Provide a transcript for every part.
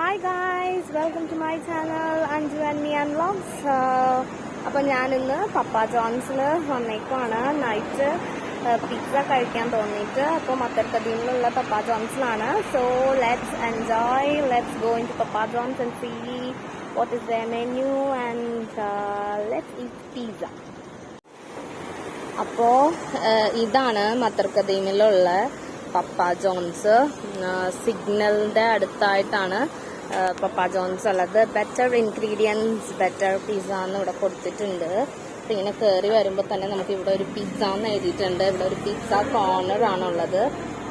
Hi guys, welcome to my channel Anju and Mian Vlogs. അപ്പോൾ ഞാനിന്ന് പപ്പ ജോൺസിൽ വന്നേക്കുവാണ്. Night pizza കഴിക്കാൻ തോന്നിയിട്ട്. അപ്പോൾ മത്തർക്കദീമിലുള്ള പപ്പ ജോൺസിലാണ്. So let's enjoy, let's go into Papa John's and see what is there menu and let's eat pizza. അപ്പോൾ ഇതാണ് മത്തർക്കദീമിലുള്ള പപ്പ ജോൺസ്. സിഗ്നലിന്റെ അടുത്തായിട്ടാണ് പപ്പ ജോൺസ് ഉള്ളത്. ബെറ്റർ ഇൻഗ്രീഡിയൻസ് ബെറ്റർ പിസ്സ എന്ന് ഇവിടെ കൊടുത്തിട്ടുണ്ട്. അപ്പം ഇങ്ങനെ കയറി വരുമ്പോൾ തന്നെ നമുക്ക് ഇവിടെ ഒരു പിസ്സ എന്ന് എഴുതിയിട്ടുണ്ട്. ഇവിടെ ഒരു പിസ്സ കോർണർ ആണുള്ളത്.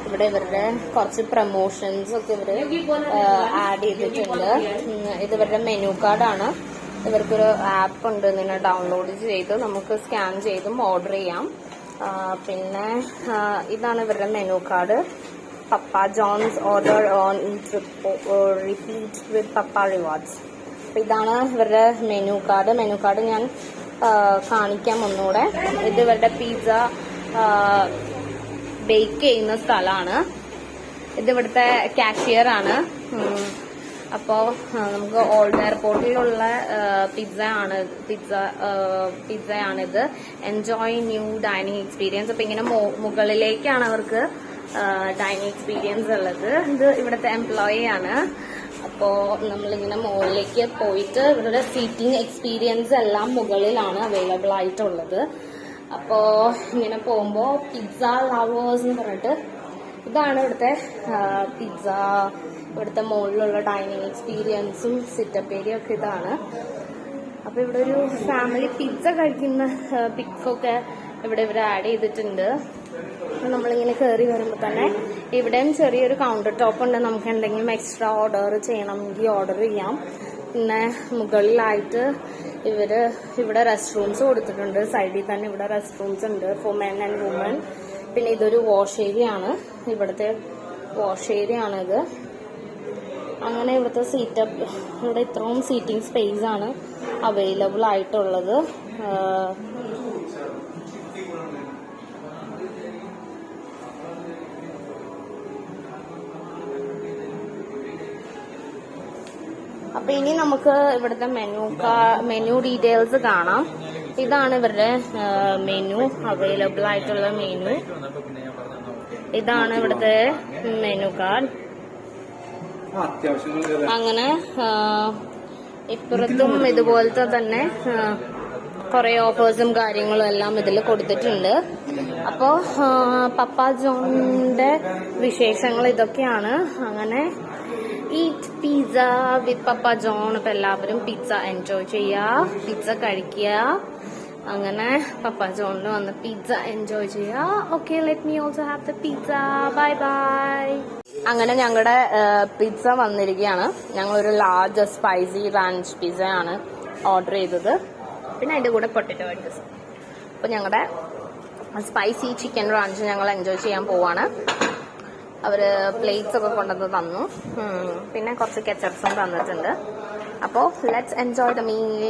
ഇവിടെ ഇവരുടെ കുറച്ച് പ്രമോഷൻസ് ഒക്കെ ഇവർ ആഡ് ചെയ്തിട്ടുണ്ട്. ഇത് ഇവരുടെ മെനു കാർഡാണ്. ഇവർക്കൊരു ആപ്പ് ഉണ്ട്, ഇങ്ങനെ ഡൗൺലോഡ് ചെയ്ത് നമുക്ക് സ്കാൻ ചെയ്തും ഓർഡർ ചെയ്യാം. പിന്നെ ഇതാണ് ഇവരുടെ menu card. Papa Johns order on repeat with Papa Rewards. അപ്പം ഇതാണ് ഇവരുടെ മെനു കാർഡ്. മെനു കാർഡ് ഞാൻ കാണിക്കാം ഒന്നുകൂടെ. ഇത് ഇവരുടെ പിസ്സ ബേക്ക് ചെയ്യുന്ന സ്ഥലമാണ്. ഇത് ഇവിടുത്തെ കാഷ്യർ ആണ്. അപ്പോൾ നമുക്ക് ഓൾഡ് എയർപോർട്ടിലുള്ള പിസ്സയാണിത്. Enjoy new dining experience. അപ്പം ഇങ്ങനെ മുകളിലേക്കാണ് അവർക്ക് ഡൈനിങ് എക്സ്പീരിയൻസ് ഉള്ളത്. ഇത് ഇവിടുത്തെ എംപ്ലോയി ആണ്. അപ്പോൾ നമ്മളിങ്ങനെ മുകളിലേക്ക് പോയിട്ട് ഇവരുടെ സീറ്റിംഗ് എക്സ്പീരിയൻസ് എല്ലാം മുകളിലാണ് അവൈലബിൾ ആയിട്ടുള്ളത്. അപ്പോൾ ഇങ്ങനെ പോകുമ്പോൾ പിസ്സ ലവേഴ്സ് എന്ന് പറഞ്ഞിട്ട് ഇതാണ് ഇവിടുത്തെ പിസ്സ, ഇവിടുത്തെ മുകളിലുള്ള ഡൈനിങ് എക്സ്പീരിയൻസും സിറ്റപ്പ് ഏരിയ ഒക്കെ ഇതാണ്. അപ്പൊ ഇവിടെ ഒരു ഫാമിലി പിസ്സ കഴിക്കുന്ന പിക്കൊക്കെ ഇവിടെ ആഡ് ചെയ്തിട്ടുണ്ട്. നമ്മളിങ്ങനെ കയറി വരുമ്പോൾ തന്നെ ഇവിടെയും ചെറിയൊരു കൗണ്ടർ ടോപ്പ് ഉണ്ട്. നമുക്ക് എന്തെങ്കിലും എക്സ്ട്രാ ഓർഡർ ചെയ്യണമെങ്കിൽ ഓർഡർ ചെയ്യാം. പിന്നെ മുകളിലായിട്ട് ഇവിടെ റെസ്റ്റ് റൂംസ് കൊടുത്തിട്ടുണ്ട്. സൈഡിൽ തന്നെ ഇവിടെ റെസ്റ്റ് റൂംസ് ഉണ്ട് ഫോർ മെൻ ആൻഡ് വുമൻ. പിന്നെ ഇതൊരു വാഷ് ഏരിയ ആണ്. ഇവിടുത്തെ വാഷ് ഏരിയ ആണിത്. അങ്ങനെ ഇവിടുത്തെ സീറ്റപ്പ്, ഇവിടെ ഇത്രയും സീറ്റിംഗ് സ്പേസ് ആണ് അവൈലബിൾ ആയിട്ടുള്ളത്. അപ്പൊ ഇനി നമുക്ക് ഇവിടുത്തെ മെനു ഡീറ്റെയിൽസ് കാണാം. ഇതാണ് ഇവരുടെ മെനു, അവൈലബിൾ ആയിട്ടുള്ള മെനു. ഇതാണ് ഇവിടുത്തെ മെനു കാർഡ്. അങ്ങനെ ഇപ്പുറത്തും ഇതുപോലത്തെ തന്നെ കുറെ ഓഫേഴ്സും കാര്യങ്ങളും എല്ലാം ഇതിൽ കൊടുത്തിട്ടുണ്ട്. അപ്പോ പപ്പ ജോണിന്റെ വിശേഷങ്ങൾ ഇതൊക്കെയാണ്. അങ്ങനെ ഈറ്റ് പിസ്സ വിത്ത് പപ്പ ജോൺ. അപ്പൊ എല്ലാവരും പിസ്സ എൻജോയ് ചെയ്യുക, പിസ്സ കഴിക്കുക. അങ്ങനെ പപ്പ ജോണിന് വന്ന് പിസ്സ എൻജോയ് ചെയ്യുക. Okay, let me also have the pizza. Bye bye. അങ്ങനെ ഞങ്ങളുടെ പിസ്സ വന്നിരിക്കുകയാണ്. ഞങ്ങളൊരു ലാർജ് സ്പൈസി റാഞ്ച് പിസ്സയാണ് ഓർഡർ ചെയ്തത്. പിന്നെ അതിന്റെ കൂടെ പൊട്ടറ്റോ വെഡ്ജസ്. അപ്പൊ ഞങ്ങളുടെ സ്പൈസി ചിക്കൻ റാഞ്ച് ഞങ്ങൾ എൻജോയ് ചെയ്യാൻ പോവാണ്. അവര് പ്ലേറ്റ്സ് ഒക്കെ കൊണ്ടുവന്ന് തന്നു. പിന്നെ കുറച്ച് കെച്ചപ്സും തന്നിട്ടുണ്ട്. അപ്പോൾ ലെറ്റ്സ് എൻജോയ് ദ മീൽ.